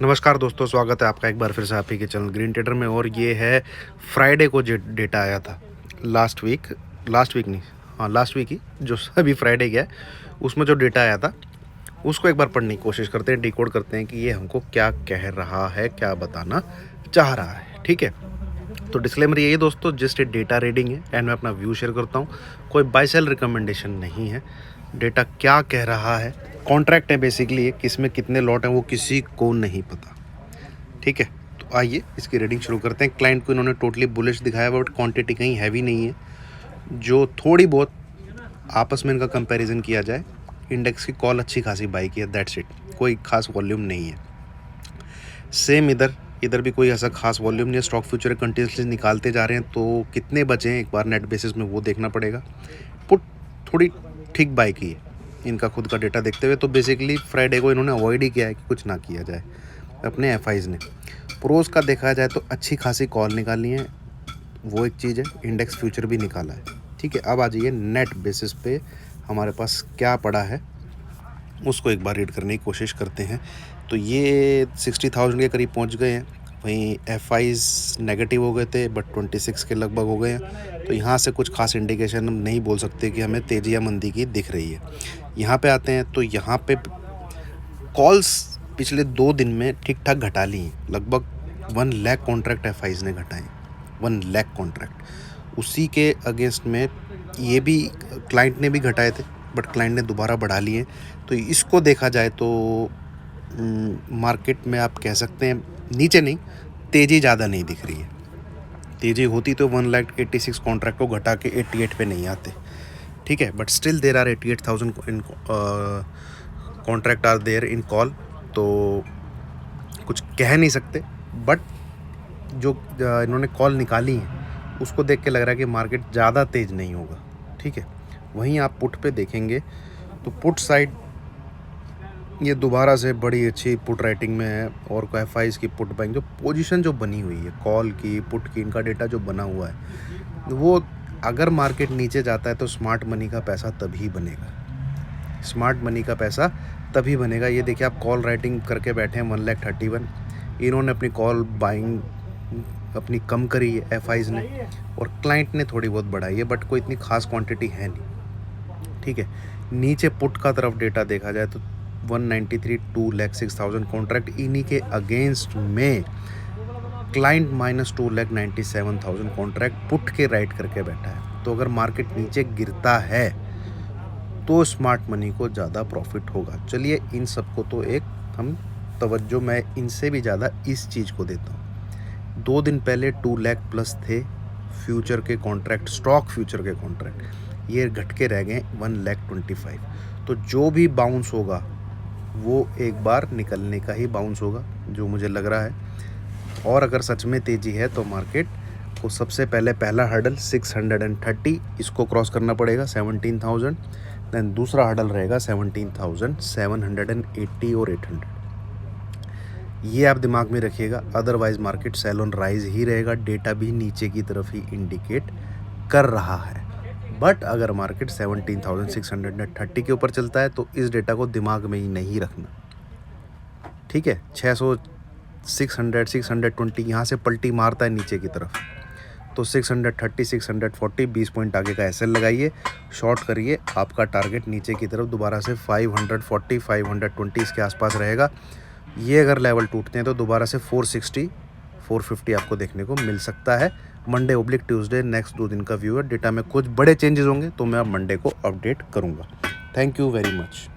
नमस्कार दोस्तों, स्वागत है आपका एक बार फिर से आप ही के चैनल ग्रीन ट्रेडर में। और ये है फ्राइडे को जो डेटा आया था लास्ट वीक नहीं, हाँ लास्ट वीक ही, जो अभी फ्राइडे गया उसमें जो डेटा आया था उसको एक बार पढ़ने की कोशिश करते हैं, डिकोड करते हैं कि ये हमको क्या कह रहा है, क्या बताना चाह रहा है। ठीक है, तो डिस्क्लेमर यही है दोस्तों, जस्ट ए डेटा रीडिंग है एंड मैं अपना व्यू शेयर करता हूँ, कोई बाय सेल रिकमेंडेशन नहीं है। डेटा क्या कह रहा है, कॉन्ट्रैक्ट है बेसिकली, किस में कितने लॉट हैं वो किसी को नहीं पता। ठीक है, तो आइए इसकी रीडिंग शुरू करते हैं। क्लाइंट को इन्होंने टोटली बुलिश दिखाया, बट क्वांटिटी कहीं हैवी नहीं है। जो थोड़ी बहुत आपस में इनका कंपैरिजन किया जाए, इंडेक्स की कॉल अच्छी खासी बाई की है, दैट्स इट, कोई खास वॉल्यूम नहीं है। सेम इधर भी कोई ऐसा खास वॉल्यूम नहीं है। स्टॉक फ्यूचर कंटिन्यूसली निकालते जा रहे हैं, तो कितने बचे हैं एक बार नेट बेसिस में वो देखना पड़ेगा। पुट थोड़ी ठीक बाई की है इनका खुद का डेटा देखते हुए, तो बेसिकली फ्राइडे को इन्होंने अवॉइड ही किया है कि कुछ ना किया जाए अपने एफआईज ने। प्रोज का देखा जाए तो अच्छी खासी कॉल निकालनी है, वो एक चीज़ है। इंडेक्स फ्यूचर भी निकाला है। ठीक है, अब आ जाइए नेट बेसिस पे हमारे पास क्या पड़ा है, उसको एक बार रीड करने की कोशिश करते हैं। तो ये 60,000 के करीब पहुंच गए हैं। वहीं एफआईज नेगेटिव हो गए थे, बट 26 के लगभग हो गए हैं। तो यहाँ से कुछ खास इंडिकेशन हम नहीं बोल सकते कि हमें तेजी या मंदी की दिख रही है। यहाँ पे आते हैं तो यहाँ पे कॉल्स पिछले 2 दिन में ठीक ठाक घटा ली हैं। लगभग 1 लाख कॉन्ट्रैक्ट एफआईज ने घटाए, 1 लाख कॉन्ट्रैक्ट। उसी के अगेंस्ट में ये भी क्लाइंट ने भी घटाए थे, बट क्लाइंट ने दोबारा बढ़ा लिए। तो इसको देखा जाए तो मार्केट में आप कह सकते हैं नीचे नहीं, तेज़ी ज़्यादा नहीं दिख रही है। तेज़ी होती तो 1,86,000 कॉन्ट्रैक्ट को घटा के 88 पे नहीं आते। ठीक है, but still there are 88,000 in contract are there in call. तो कुछ कह नहीं सकते, बट जो इन्होंने कॉल निकाली है उसको देख के लग रहा है कि मार्केट ज़्यादा तेज़ नहीं होगा। ठीक है, वहीं आप पुट पे देखेंगे तो पुट साइड ये दोबारा से बड़ी अच्छी पुट राइटिंग में है, और एफआईज की पुट बाइंग जो पोजीशन जो बनी हुई है, कॉल की पुट की, इनका डेटा जो बना हुआ है, वो अगर मार्केट नीचे जाता है तो स्मार्ट मनी का पैसा तभी बनेगा। स्मार्ट मनी का पैसा तभी बनेगा। ये देखिए, आप कॉल राइटिंग करके बैठे हैं 1,31,000, इन्होंने अपनी कॉल बाइंग अपनी कम करी है एफआईज ने, और क्लाइंट ने थोड़ी बहुत बढ़ाई है, बट कोई इतनी खास क्वांटिटी है नहीं। ठीक है, नीचे पुट का तरफ डेटा देखा जाए तो 193 2,06,000 कॉन्ट्रैक्ट, इन्हीं के अगेंस्ट में क्लाइंट -2,97,000 कॉन्ट्रैक्ट पुट के राइट करके बैठा है। तो अगर मार्केट नीचे गिरता है तो स्मार्ट मनी को ज़्यादा प्रॉफिट होगा। चलिए, इन सबको तो एक हम तवज्जो मैं इनसे भी ज़्यादा इस चीज़ को देता हूँ। 2 दिन पहले 2 लाख प्लस थे फ्यूचर के कॉन्ट्रैक्ट, स्टॉक फ्यूचर के कॉन्ट्रैक्ट, ये घट के रह गए 1,25,000। तो जो भी बाउंस होगा वो एक बार निकलने का ही बाउंस होगा, जो मुझे लग रहा है। और अगर सच में तेज़ी है तो मार्केट को सबसे पहले पहला हर्डल 630, इसको क्रॉस करना पड़ेगा 17,000। देन दूसरा हर्डल रहेगा 17,780 और 800। ये आप दिमाग में रखिएगा, otherwise market sale on rise ही रहेगा। डेटा भी नीचे की तरफ ही इंडिकेट कर रहा है। बट अगर मार्केट 17,630 के ऊपर चलता है तो इस डेटा को दिमाग में ही नहीं रखना। ठीक है, 600 600 620 यहाँ से पलटी मारता है नीचे की तरफ, तो 630 640 20 पॉइंट आगे का एसएल लगाइए, शॉर्ट करिए। आपका टारगेट नीचे की तरफ दोबारा से 540 520 इसके आसपास रहेगा। ये अगर लेवल टूटते हैं तो दोबारा से 460 450 आपको देखने को मिल सकता है। मंडे / ट्यूसडे नेक्स्ट 2 दिन का व्यू है। डेटा में कुछ बड़े चेंजेस होंगे तो मैं अब मंडे को अपडेट करूँगा। Thank you very much.